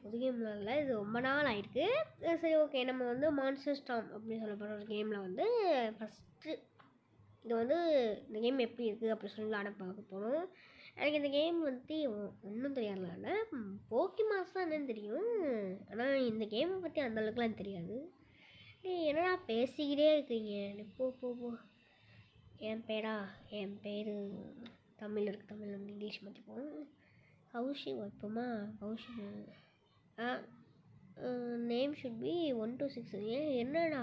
புது கேமில் இல்லை, இது ரொம்ப நாள் ஆயிருக்கு. சரி ஓகே, நம்ம வந்து மான்ஸ்டர் ஸ்டார்ம் அப்படின்னு சொல்லப்படுற ஒரு கேமில் வந்து ஃபஸ்ட்டு இது வந்து இந்த கேம் எப்படி இருக்குது அப்படி சொல்லி விளாட பார்க்க போகிறோம். எனக்கு இந்த கேம் வந்து ஒன்றும் தெரியாதுல, ஆனால் போக்கிமான்ஸ் தான் என்னன்னு தெரியும். ஆனால் இந்த கேமை பற்றி அந்தளவுக்குலாம் தெரியாது. என்னடா பேசிக்கிட்டே இருக்கீங்க, போ போ போ. என் பேர் தமிழ் இருக்குது, தமிழ் வந்து இங்கிலீஷ் மாற்றிப்போம். கௌஷிக் வைப்போமா? Kaushik name should be 1 to 6. என்னடா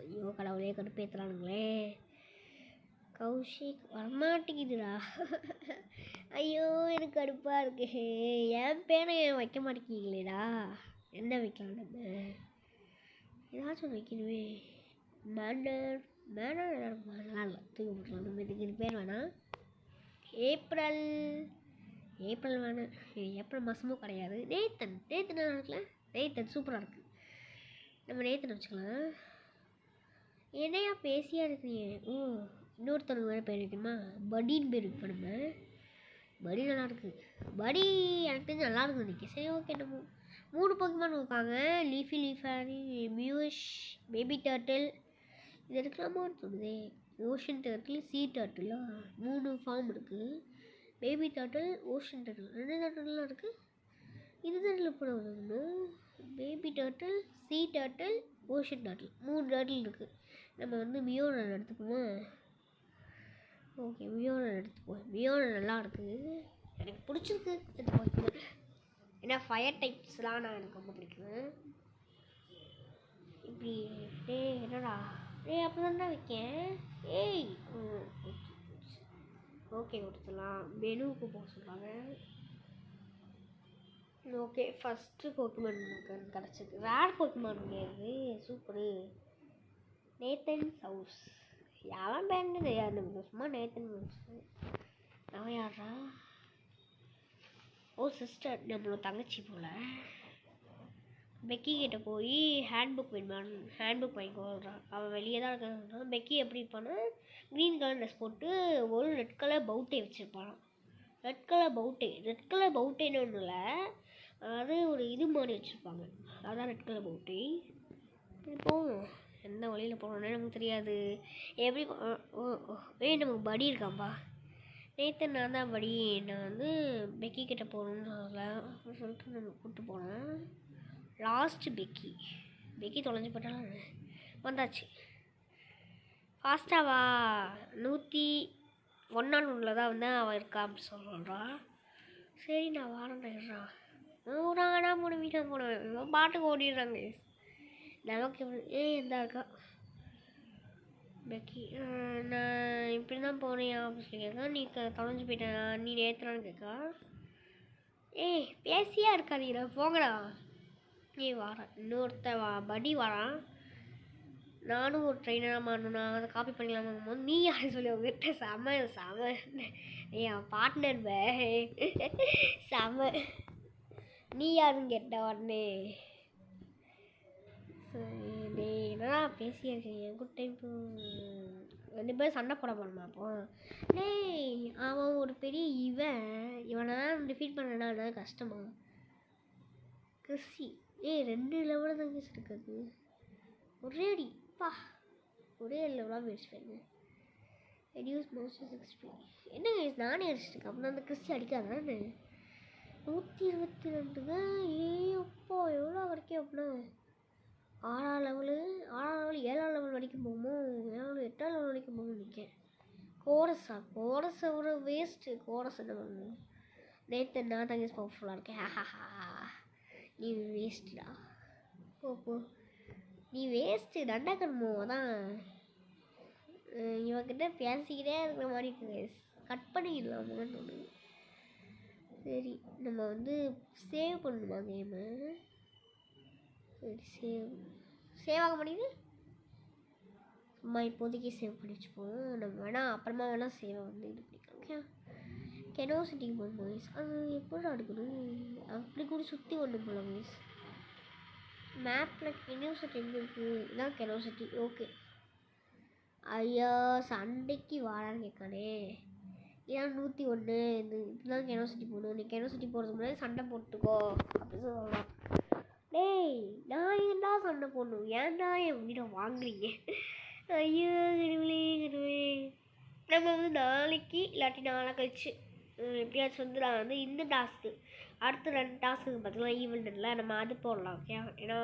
ஐயோ கடவுளே கடுப்பேற்றுறானுங்களே. கௌஷிக் வரமாட்டேங்குதுடா. ஐயோ எனக்கு கடுப்பாக இருக்கு. என் பேரை வைக்க மாட்டேங்கிங்களேடா. என்ன வைக்கலாம் நம்ம? ஏதாச்சும் வைக்கணுமே. மேனர் நல்லா இல்லை, தூக்கி போட்டுலாம். நம்ம இதுக்கு பேர் வேணாம். ஏப்ரல் வேணாம், ஏப்ரல் மாதமும் கிடையாது. நேத்தன் இருக்குல்ல, நேத்தன் சூப்பராக இருக்குது. நம்ம நேத்தன் வச்சுக்கலாம். என்னையா பேசியா இருக்கீங்க? இன்னொருத்தவங்க வேறு பேர் வைக்கணுமா? படின்னு பேர் வைப்போம் நம்ம. படி நல்லாயிருக்கு. படி எனக்கு தெரிஞ்சு நல்லா இருக்குன்னு நினைக்கிறேன். சரி ஓகே, நம்ம 3 போக்கிமான் இருக்காங்க. லீஃபி, லீஃபாரி, மியூஷ், பேபி டர்ட்டில். இது எடுக்கலாமான்னு தோணுதே. ஓஷன் டர்ட்டில், சீ டர்ட்டிலாம் 3 ஃபார்ம் இருக்குது. பேபி டர்ட்டில், ஓஷன் டர்ட்டில் 2 டர்ட்டில்லாம் இருக்குது. இது டர்ட்டில் கூட வரணும். Baby turtle, sea turtle, ocean turtle 3 turtle இருக்குது. நம்ம வந்து மியோனன் எடுத்துப்போமா? ஓகே, மியோனன் எடுத்துப்போம். மியோனன் நல்லா இருக்குது, எனக்கு பிடிச்சிருக்கு. எடுத்துப்போம். ஏன்னா ஃபயர் டைப்ஸ்லாம் எனக்கு ரொம்ப பிடிக்கும். இப்படி என்னடா அப்போ தான் வைக்கேன். ஓகே கொடுத்துடலாம். மெனுவுக்கு போக சொல்கிறாங்க. ஓகே, ஃபஸ்ட்டு போக்கிமான் கிடச்சிருக்கு. ரேர் போக்கிமான் கிடையாது. சூப்பரு. நேத்தன்ஸ் ஹவுஸ். யாரும் பேருந்து தெரியாது நமக்கு, சும்மா நேத்தன் ஹவுஸ். நான் யாரா? சிஸ்டர், நம்மளோட தங்கச்சி போல். பெக்கி கிட்டே போய் ஹேண்ட்புக் வாங்கிக்கோள்றான். அவன் வெளியே தான் இருக்கான். பெக்கி எப்படி இருப்பான்னா, க்ரீன் கலர் ட்ரெஸ் போட்டு ஒரு ரெட் கலர் பவுட்டை வச்சுருப்பான். ரெட் கலர் பவுட்டைன்னு ஒன்றும் இல்லை, அதாவது ஒரு இது மாதிரி வச்சுருப்பாங்க. அதான் ரெட் கலர் பவுட்டை. இப்படி போகும், எந்த வழியில் போகணுன்னே நமக்கு தெரியாது. எப்படி நமக்கு படி இருக்காம்பா. நேற்று நான் தான் படி. நான் வந்து பெக்கி கிட்டே போகணுன்னு சொல்லிட்டு நம்ம கூப்பிட்டு போனேன். லாஸ்ட்டு பெக்கி தொலைஞ்சி போட்டாலும் வந்தாச்சு. ஃபாஸ்ட்டாக வா. 101 தான் வந்து அவன் இருக்கா அப்படி சொல்கிறான். சரி நான் வாரேன்றான். ஊராங்கடா மூணு வீட்டாக போனேன். பாட்டுக்கு ஓடிடுறாங்க நமக்கு. எந்த இருக்கா பெக்கி? நான் இப்படி தான் போனேன் அப்படின்னு சொல்லி கேட்கா. நீ தொலைஞ்சி போயிட்டேன், நீ நேற்றுறான்னு கேட்கா. பேசியா இருக்காதீங்கடா, போங்கடா. நீ வாரான், படி வரான். நானும் ஒரு ட்ரெயினராக மாறணும்னா அதை காப்பி பண்ணிக்கலாமாங்கும் போது நீ யாரும் சொல்லி உங்ககிட்ட செம என் பார்ட்னர் செம. நீ யாருன்னு கேட்ட உடனே என்னடா பேசியா இருக்கீங்க? Good time. 2 பேரும் சண்டை போட போனோமா? அப்போ அவன் ஒரு பெரிய இவனை டிஃபீட் பண்ணனா கஷ்டமா? கிறிஸ்டி 2 லெவலில் தான் கேஸ் இருக்காது. ஒரே லெவலாக பேசுவேங்க. Reduce most XP. என்ன கேஸ் நானே அடிச்சிருக்கேன். அப்படின்னா அந்த கிறிஸ்டி அடிக்காதானே? 122. அப்பா எவ்வளோ வரைக்கும்? அப்படின்னா 6ஆம் லெவலு 7ஆம் லெவல் வரைக்கும் போகுமோ, 8ஆம் லெவல் வரைக்கும் போகணும்னு நினைக்கிறேன். கோரஸை ஒரு வேஸ்ட்டு. கோரஸ் என்ன பண்ணணும்? நேற்று நான் தான் கேஸ் பவர்ஃபுல்லாக இருக்கேன். நீ வேஸ்ட்டுடா. போ நீ வேஸ்ட்டு. தண்டக்கர்மோ தான் இவன்கிட்ட பேசிக்கிட்டே இருக்கிற மாதிரி இருக்கு. கட் பண்ணிடலாமான்னு ஒன்று. சரி நம்ம வந்து சேவ் பண்ணணுமா கேமு? சரி சேவ் ஆக மாட்டேங்குது. சும்மா இப்போதைக்கு சேவ் பண்ணி வச்சுப்போம். நம்ம வேணால் அப்புறமா வேணால் சேவை வந்து இது பண்ணிக்கலாம். ஓகே, கெனோசிட்டிக்கு போகணும் வயசு. அது எப்படி எடுக்கணும்? அப்படி கூட சுற்றி ஒன்று போகலாம் வயசு. மேப்பில் கெனோசிட்டி எங்கே இருக்குது? இதான் கெனோசிட்டி. ஓகே. ஐயா சண்டைக்கு வாரான்னு கேட்கானே. ஏன் 101 இப்படிதான் கெனோசிட்டி போகணும், நீ கெனோசிட்டி போகிறதுக்கு முன்னாடி சண்டை போட்டுக்கோ அப்படின்னு சொல்லலாம். டேய் நான் ஏன்டா சண்டை போடணும், ஏன்டா என் வீடை வாங்குறீங்க? ஐயோ கடவுளே. நம்ம வந்து நாளைக்கு இல்லாட்டி நாளை கழிச்சு எப்படியாச்சும் வந்து நான் வந்து இந்த டாஸ்க்கு அடுத்த 2 டாஸ்க்கு பார்த்தீங்கன்னா ஈவெண்ட்டில் நம்ம அது போடலாம். ஓகே, ஏன்னா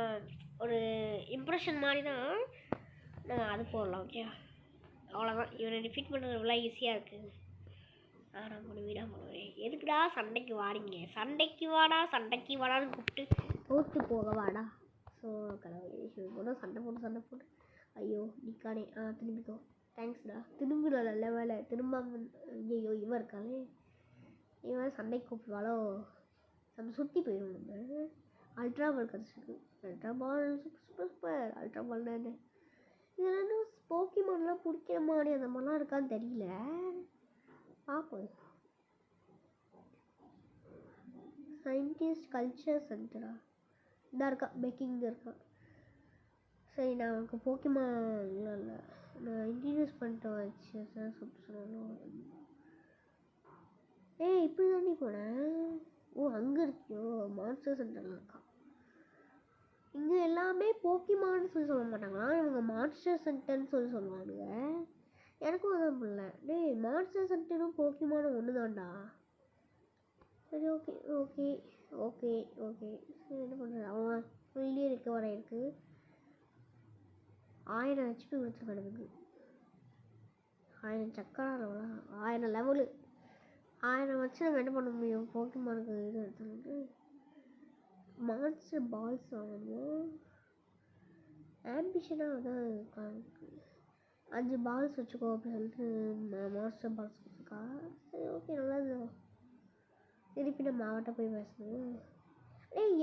ஒரு இம்ப்ரெஷன் மாதிரி தான் நம்ம அது போடலாம். ஓகே, அவ்வளோதான். இவனை டிஃபீட் பண்ணுறது எவ்வளோ ஈஸியாக இருக்குது. நான் பண்ணுவீடா பண்ணுவேன். எதுக்குடா சண்டைக்கு வாடிங்க, சண்டைக்கு வாடான்னு கூப்பிட்டு தோற்று போக வாடா. ஸோ கடவுளே போட சண்டை போட்டு ஐயோ நிற்கானே. திரும்பிக்கோ, தேங்க்ஸ்டா. திரும்பி நல்ல வேலை திரும்பாம. ஐயோ இவன் இருக்கானே, இவன் சண்டைக்கு கூப்பிடுவாளோ, நம்ம சுற்றி போயிடும். நம்ம அல்ட்ரா பால் கிடச்சிருக்கு. அல்ட்ரா பால் சூப்பர். அல்ட்ரா பால் தான் இதில் என்ன போக்கிமான்லாம் பிடிக்கிற மாதிரி அந்த மாதிரிலாம் இருக்கான்னு தெரியல, பார்ப்போம். சயின்டிஸ்ட் கல்ச்சர் சென்டரா இதாக இருக்கா, பேக்கிங் இருக்கா. சரி நான் உனக்கு போக்கிமான் இல்லை நான் இன்ட்ரடியூஸ் பண்ணிட்டு வச்சு சொல்லணும். இப்படி தாண்டி போனேன். ஓ அங்கே இருக்கியோ, மான்ஸ்டர் சென்டரில் இருக்கா. இங்கே எல்லாமே போக்கிமான்னு சொல்ல மாட்டாங்களா, இவங்க மான்ஸ்டர் சென்டர்னு சொல்லுவானுங்க. எனக்கும் அதான் புரியல. மான்ஸ்டர் சென்டரும் போக்கிமானும் ஒன்று தான்டா. சரி ஓகே சரி என்ன பண்ணுறது, அவன் ஃபுல்லி ரெக்கவர் ஆகிருக்கு. 1000 HP கொடுத்துருக்கானுங்க. 1000 சக்கரா லெவலா, 1000 லெவலு. 1000 வச்சு நம்ம என்ன பண்ண முடியும், போக்கிமானுக்கு இது எடுத்துட்டு மான்ஸ்டர் பால்ஸ் வாங்கணும். ஆம்பிஷனாக தான் இருக்காங்க. 5 பால்ஸ் வச்சுக்கோ அப்படின்னு சொல்லிட்டு மான்ஸ்டர் பால்ஸ் கொடுத்துருக்கா. சரி ஓகே நல்லது. திருப்பி நம்ம அவட்ட போய் பேசணும்.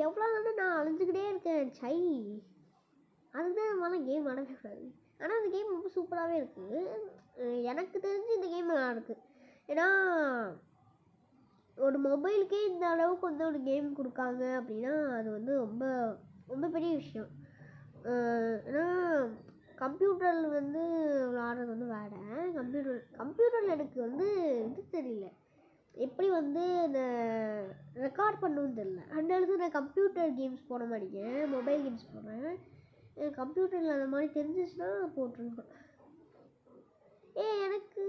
எவ்வளோ தானே நான் அழிஞ்சுக்கிட்டே இருக்கேன். அதுக்கு தான் நம்மளாம் கேம் ஆடவே கூடாது. ஆனால் அந்த கேம் ரொம்ப சூப்பராகவே இருக்குது. எனக்கு தெரிஞ்சு இந்த கேம் நல்லா இருக்குது. ஏன்னா ஒரு மொபைலுக்கே இந்த அளவுக்கு வந்து ஒரு கேம் கொடுக்காங்க அப்படின்னா அது வந்து ரொம்ப ரொம்ப பெரிய விஷயம். ஏன்னா கம்ப்யூட்டரில் வந்து விளாட்றது வந்து வேறு. கம்ப்யூட்டரில் எனக்கு வந்து இது தெரியல, எப்படி வந்து இந்த ரெக்கார்ட் பண்ணணும்னு தெரியல. அதனால நான் கம்ப்யூட்டர் கேம்ஸ் போட மாட்டேங்க, மொபைல் கேம்ஸ் போடுறேன். கம்ப்யூட்டரில் அந்த மாதிரி தெரிஞ்சிச்சுன்னா போட்டிருக்கேன். எனக்கு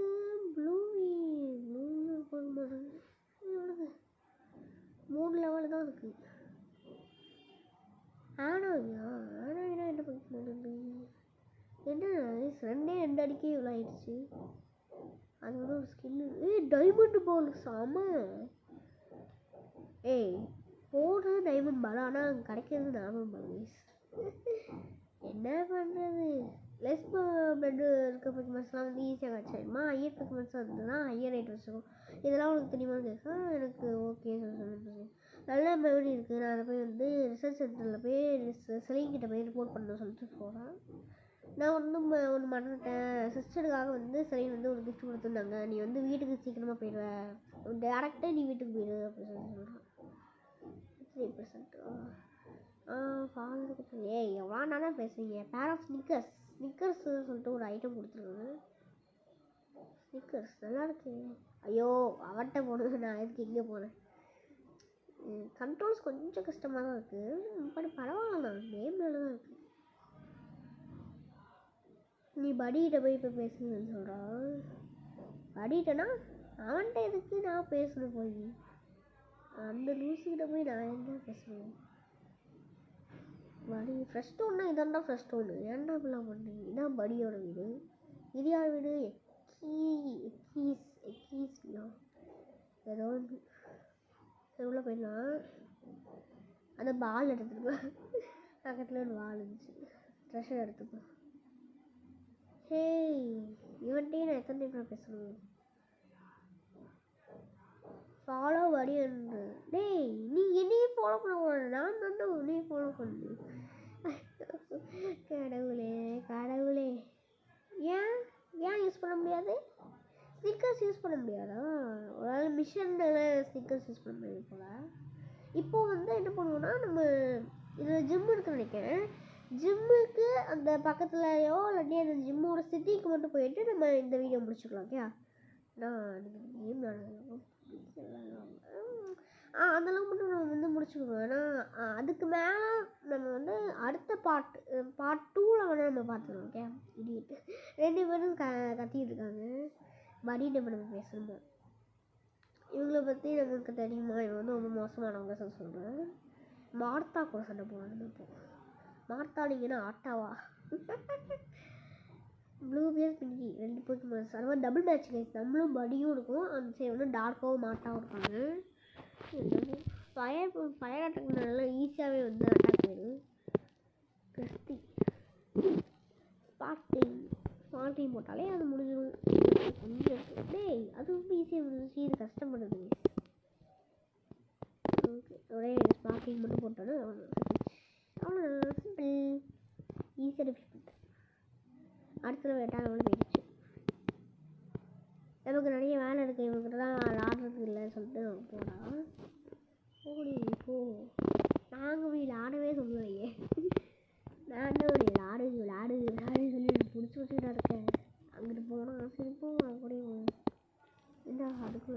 ப்ளூ போக மாட்டேங்க. 3 லெவல் தான் இருக்குது. ஆனாவியா என்ன பண்ண என்ன 2 அடிக்கே இவ்வளோ ஆயிடுச்சு. அது வந்து ஒரு ஸ்கின்னு. டைமண்ட் பால் சாம. போடுறது டைமண்ட் பால், ஆனால் கிடைக்கிறது நார்மல் பால். என்ன பண்ணுறது, லெஸ் பிளட் இருக்க பெர்ஃபார்மன்ஸ்லாம் வந்து ஈஸியாக கிடச்சிடுமா. ஹையர் பெர்ஃபார்மன்ஸாக இருந்ததுன்னா ஹையர் ரேட் வச்சுருக்கோம். இதெல்லாம் உனக்கு தெரியுமான்னு கேட்க எனக்கு ஓகே சொல்லுங்கள். நல்ல மெமரி இருக்குது. நான் அதை போய் வந்து ரிசர்ச் சென்டரில் போய் செலிங்கிட்ட போய் ரிப்போர்ட் பண்ண சொல்லிட்டு போகிறேன். நான் ஒன்று மறந்துட்டேன். சிஸ்டருக்காக வந்து செலின் வந்து ஒரு கிஃப்ட் கொடுத்துருந்தாங்க. நீ வந்து வீட்டுக்கு சீக்கிரமாக போயிடுவேன், டேரெக்டாக நீ வீட்டுக்கு போயிடு அப்படின்னு சொல்லி சொல்கிறேன். 3% ஃபாதருக்கு எவ்வளோ நாளாக பேசுவீங்க. பேர் ஆஃப் ஸ்னிக்கர்ஸ் சொல்லிட்டு ஒரு ஐட்டம் கொடுத்துருக்காங்க. ஸ்னிக்கர்ஸ் நல்லா இருக்கு. ஐயோ அவன்கிட்ட போனது, நான் எதுக்கு இங்கே போனேன். கண்ட்ரோல்ஸ் கொஞ்சம் கஷ்டமாக தான் இருக்குது, பட் பரவாயில்ல தான், கேம் நல்லா தான் இருக்குது. நீ படிக்கிட்ட போய் இப்போ பேசுங்கன்னு சொல்கிறான். படிக்கிட்டனா அவன்கிட்ட எதுக்கு நான் பேசணும், போய் அந்த லூசிக்கிட்ட போய் நான் என்ன பேசுவேன். படி ஃப்ரெஷ் ஸ்டோன்னா இதாண்டா ஃப்ரெஷ் ஸ்டோனு, ஏன்டா இப்படிலாம் பண்ணுறீங்க. இதான் படியோட வீடு. இது யார் வீடு, எக்கீஸ்யா ஏதோ ஒன்று. எவ்வளோ போயிடலாம். அந்த பால் எடுத்துருப்பேன், பக்கத்தில் ஒரு பால் இருந்துச்சு, ட்ரெஷர் எடுத்துப்பேன். இவன்ட்டே நான் எத்தனை டைம் பேசணும். ஃபாலோ வடி என்று நீ என்னையும் ஃபாலோ பண்ண கூடாது, நான் தானே உன்னையும் ஃபாலோ பண்ணு. கடவுளே ஏன் யூஸ் பண்ண முடியாது, ஸ்னிக்கர்ஸ் யூஸ் பண்ண முடியாதா? ஒரு நாள் மிஷனில் ஸ்னிக்கர்ஸ் யூஸ் பண்ண முடியாது போல். இப்போது வந்து என்ன பண்ணுவோன்னா, நம்ம இதில் ஜிம் இருக்குன்னு நினைக்கிறேன். ஜிம்முக்கு அந்த பக்கத்துலையோ இல்லாட்டி அந்த ஜிம்மோட சிட்டிக்கு மட்டும் போயிட்டு நம்ம இந்த வீடியோ முடிச்சுக்கலாம். ஓகே நான் எனக்கு கேம் அந்தளவுக்கு மட்டும் நம்ம வந்து முடிச்சுக்கணும். ஏன்னா அதுக்கு மேலே நம்ம வந்து அடுத்த பார்ட் 2ல் வந்து நம்ம பார்த்துக்கணும். ஓகே இடிட்டு 2 பேரும் கத்திட்டு இருக்காங்க. படி நம்ம பேசணும். இவங்கள பற்றி நமக்கு தெரியுமா? இவங்க வந்து ரொம்ப மோசமானவங்க சொல்கிறேன். மார்த்தா கூட சண்டை போடணும். இப்போ மார்த்தா நீங்கன்னா ஆட்டாவா? Blue bear Pinky 2 Pokemons. அது மாதிரி டபுள் மேட்ச் கைஸ். நம்மளும் படியும் இருக்கும். அந்த சைடு வந்து டார்க்காவும் மாட்டாவும் இருப்பாங்க. ஃபயர் அட்டாக் நல்லா ஈஸியாகவே வந்து அட்டாக் போயிடும். கிறிஸ்டி ஸ்பார்க்கிங் போட்டாலே அது முடிஞ்சிடும். கொஞ்சம் டேய் அது ரொம்ப ஈஸியாக முடிஞ்சிச்சு. இது கஷ்டப்படுது. ஓகே ஒரே ஸ்பார்க்கிங் மட்டும் போட்டாலும் அவ்வளோ சிம்பிள் ஈஸியாக டிஃபீட் பண்ணிட்டேன். அடுத்த வேட்டால் அவ்வளோ போயிடுச்சு. நமக்கு நிறைய வேலை இருக்குது. இவங்ககிட்ட தான் விளாடுறது இல்லை சொல்லிட்டு போகிறான். ஓடி போ. நாங்கள் போய் விளாடவே சொல்லுவாங்க. நான் என்ன ஒரு விளாடு சொல்லி பிடிச்சி வச்சுக்கிட்டா இருக்கேன். அங்கிட்டு போனால் சிரிப்போம். அப்படியும் இந்த அதுக்கு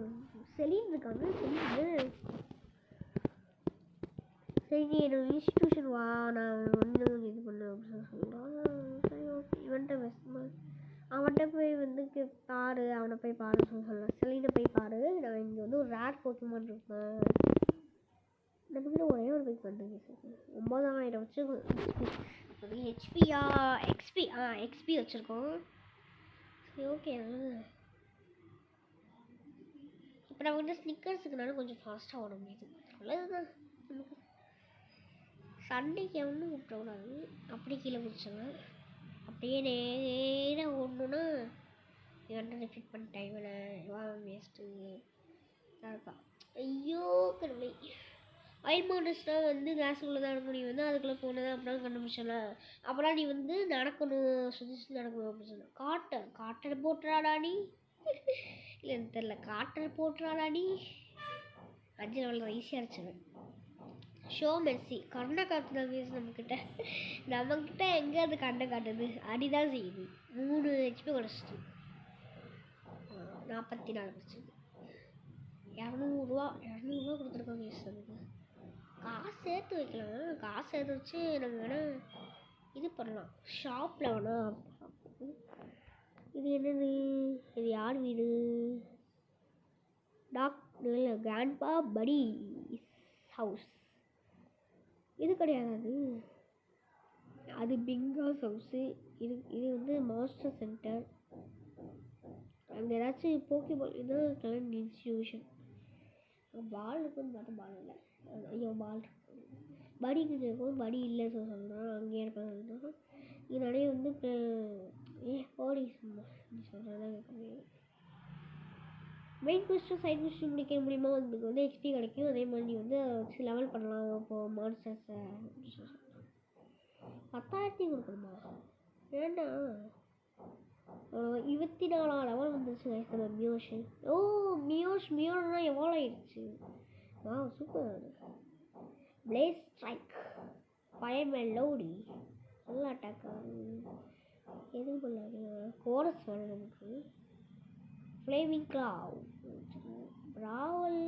செலின் இருக்காங்க. சரி நீ என்னோட இன்ஸ்டியூஷன் வா, நான் வந்து இது பண்ண அப்படின்னு சொல்கிறான். சரி ஓகே அவன்கிட்ட போய் வந்து பாரு, அவனை போய் பாருன்னு சொல்லலாம். செலினை போய் பாரு, நான் இங்கே வந்து ஒரு ரேர் போக்கிமான் இருக்கேன். நம்மக்கிட்ட ஒரே ஒரு பைக் பண்ணுறேன். 9000 வச்சுருக்கோம். ஹெச்பியா எக்ஸ்பி வச்சுருக்கோம். சரி ஓகே இப்போ நம்ம வந்து ஸ்னிக்கர்ஸுக்குனால கொஞ்சம் ஃபாஸ்ட்டாக ஓட முடியுது. நல்லதுதான். நமக்கு சண்டைக்கு எவனும் கூப்பிடக்கூடாது. அப்படி கீழே குதிச்சாங்க. அப்படியே நேராக ஓடணுன்னா இவன்ட்டு ரிப்பீட் பண்ணிட்டேன். இவனை வேஸ்ட்டு இருக்கா. ஐயோ கடவுளை. அயல் மவுண்டன்ஸ்னால் வந்து கிளாஸுக்குள்ளே தான் நடக்கணும். நீ வந்து அதுக்குள்ளே போனதான் அப்புறம் கண்டுபிடிச்சலாம். அப்புறம் நீ வந்து நடக்கணும், சுற்றி நடக்கணும் அப்படின்னு சொன்ன. காட்டர் போட்டுறாடா நீ. இல்லை எனக்கு தெரில. காட்டர் போட்டுறாடா நீ. 5 லெவலில் ஈஸியாக அடிச்சிடுவேன். ஷோ மெர்சி கண்ணை காட்டுதா மீஸ் நம்மக்கிட்ட எங்கே அது கண்ணை காட்டுது? அடிதான் செய்யுது. 3 ஹெச்பி குறைச்சிட்டு 44 குறைச்சிது. 200 கொடுத்துருக்கோம் மீஸ். அதுக்கு காசு சேர்த்து வைக்கலாம். காசு சேர்த்து வச்சு நம்ம வேணால் இது பண்ணலாம். ஷாப்பில் வேணால். இது என்னது? இது யார் வீடு? கிராண்ட்பா படி ஹவுஸ். இது கிடையாது. அது பிங்காஸ் ஹவுஸு. இது வந்து மாஸ்டர் சென்டர். அங்கே ஏதாச்சும் போக்கிபால் இதுதான் கலண்ட் இன்ஸ்டியூஷன். பால் இருக்குன்னு பார்த்தா பால் இல்லை. ஐயோ பால் இருக்கு. படி இருக்கும். படி இல்லைன்னு சொல்கிறான். அங்கேயே இருக்காங்க. இது நிறைய வந்து ஓடி சொல்கிறதா கேட்க. மெயின் கொஸ்டின் சைட் கொஸ்டின் முடிக்க முடியுமா? அதுக்கு வந்து ஹெச்பி கிடைக்கும். அதே மாதிரி நீ வந்து வச்சு லெவல் பண்ணலாம். இப்போது மான்ஸ்டர்ஸை 10,000 கொடுக்கணுமா? வேண்டாம். 24 லெவல் வந்துருச்சு நம்ம மியோஷன். மியோனா எவ்வளோ ஆயிடுச்சு? Super. Place strike fire melody நல்ல அட்டாக். எதுவும் பண்ணாது. கோரஸ் வேணும் நமக்கு. ஃப்ளேமிங் கிளாவ் ப்ராவல்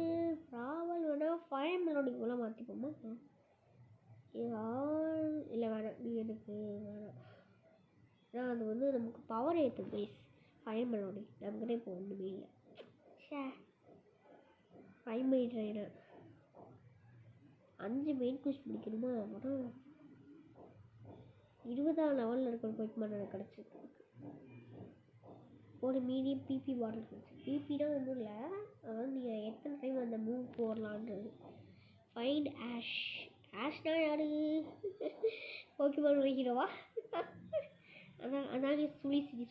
வேணால் ஃபயர் மெலோடிக்குள்ளே மாற்றிப்போமா? இல்லை வேணாம். நீ எனக்கு வேணாம். ஏன்னா அது வந்து நமக்கு பவர் ஏற்று ப்ளீஸ். ஃபயர் மெலோடி நம்மகிட்ட இப்போ ஒன்றுமே இல்லை. ப்ரைமரி ட்ரைனர் 5 மெயின் குஷ் பிடிக்கணுமா? அப்புறம் 20ஆம் லெவலில் இருக்கிற போய்க்குமான் எனக்கு கிடச்சிருக்கு. ஒரு மீடியம் பிபி பாட்டில் கிடச்சி. பிபினா ஒன்றும் இல்லை. அதாவது நீங்கள் எத்தனை டைம் அந்த மூவ் போடலான்றது. ஃபைண்ட் ஆஷ்னா யாரு? போக்கிமான் வைக்கிறவா? அதான்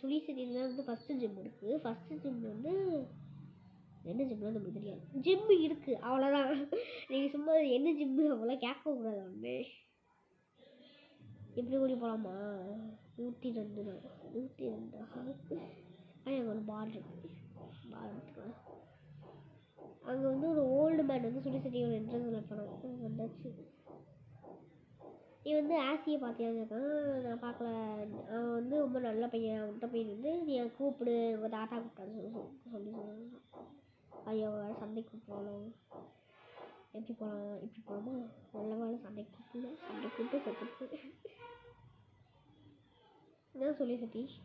சுழிசிட்டியில் தான் வந்து ஃபஸ்ட்டு ஜிம் இருக்குது. ஃபஸ்ட்டு ஜிம் வந்து என்ன ஜிம்லாம் நமக்கு தெரியாது. ஜிம்மு இருக்குது அவ்வளோதான். நீங்கள் சும்மா என்ன ஜிம்மு அவ்வளோ கேட்கக்கூடாது. ஒன்று எப்படி ஓடி போகலாமா? 102 தான். 102 அங்கே ஒரு பால் இருக்குது. பால் எடுத்துக்கலாம். அங்கே வந்து ஒரு ஓல்டு மேன் வந்து சுழிசிட்டியோட என்ட்ரன்ஸில் போனோம். வந்தாச்சு. நீ வந்து ஆசியை பார்த்தியான்னு கேட்கான். நான் பார்க்கல. அவன் வந்து ரொம்ப நல்ல பையன். அவன்கிட்ட போய் வந்து நீ கூப்பிடு உங்கள் தாத்தா கூப்பிட்டான்னு சொல்லி சொன்னான். ஐயோ வேறு சண்டைக்கு போகலாம், எப்படி போகலாம், இப்படி போகலாமா, நல்ல வேலை சண்டைக்கு கூப்பிடல, சண்டை கூப்பிட்டு செத்துட்டு என்ன சொல்லி சதீஷ்.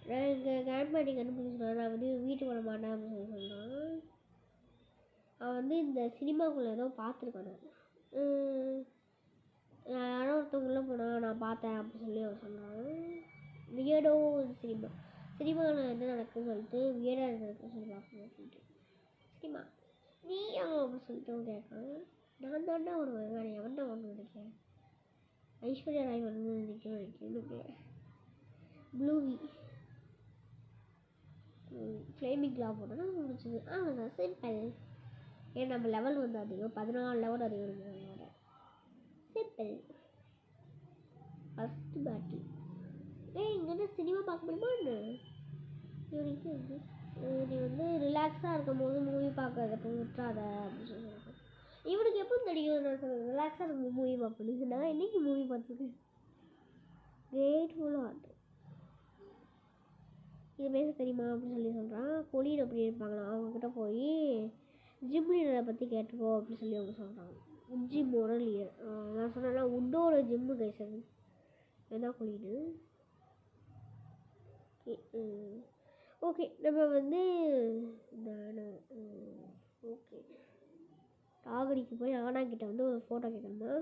நான் எங்கள் கிராண்ட்பாட்டி கண்டுபிடிச்சினா நான் வந்து வீட்டுக்கு வர மாட்டேன் அப்படின்னு சொல்லி சொன்னான். அவன் வந்து இந்த சினிமாக்குள்ளே ஏதோ பார்த்துருக்கானு. யாரோ ஒருத்தவங்கள போனால் நான் பார்த்தேன் அப்படின்னு சொல்லி அவன் சொன்னான். வியடோ சினிமாவில் என்ன நடக்குதுன்னு சொல்லிட்டு வியடாக இருக்குன்னு சொல்லி பார்க்கணும் சொல்லிட்டு சினிமா நீ அப்படின்னு சொல்லிட்டு அவன் கேட்கான். நான் தாண்டா வருவேன், வேறு எவன் தான் ஒன்று நினைக்கிறேன். ஐஸ்வர்யா ராய் வந்து நினைக்கிறேன். ப்ளூவி ஃப்ளேமிங் கிளாப் போட்டோன்னா முடிச்சுது. அதான் சிம்பிள். ஏன் நம்ம லெவல் வந்து அதிகம், 14 லெவல் அதிகம் இருக்கிறதோட சிம்பிள். First battle. இங்கே சினிமா பார்க்க முடியுமா என்ன? இவனுக்கு நீ வந்து ரிலாக்ஸாக இருக்கும் போது மூவி பார்க்கறத போய் விட்டுறாத அப்படின்னு சொல்லுவாங்க. இவனுக்கு எப்போ தெரியும் நான் ரிலாக்ஸாக இருக்கும் மூவி பார்ப்பேன். நான் என்னைக்கு மூவி பார்த்துருக்கேன். கிரேட்ஃபுல் ஹார்ட் இது பேச தெரியுமா அப்படின்னு சொல்லி சொல்கிறான். கொலின் அப்படி இருப்பாங்களா, அவங்கக்கிட்ட போய் ஜிம் லீடரை பற்றி கேட்டுப்போ அப்படின்னு சொல்லி அவங்க சொல்கிறாங்க. ஜிம்மோட லீடர் நான் சொன்னேன்னா உட்டோட ஜிம்மு கைசது இதுதான் கொலின்னு. ஓகே நம்ம வந்து ஓகே டாகடிக்கு போய் ஆனாக்கிட்ட வந்து ஒரு ஃபோட்டோ கேட்கணுமா.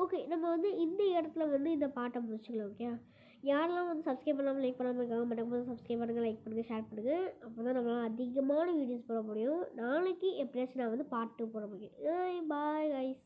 ஓகே நம்ம வந்து இந்த இடத்துல வந்து இந்த பாட்டை முடிச்சுக்கலாம். ஓகே யாரெல்லாம் வந்து சப்ஸ்கிரைப் பண்ணாமல் லைக் பண்ணாமல் இருக்காங்க மட்டும் சப்ஸ்கிரைப் பண்ணுங்கள், லைக் பண்ணுங்கள், ஷேர் பண்ணுங்கள். அப்போ தான் நம்மளால் அதிகமான வீடியோஸ் போட முடியும். நாளைக்கு எப்படியாச்சும் நான் வந்து பார்ட் 2 போட முடியும். Bye guys.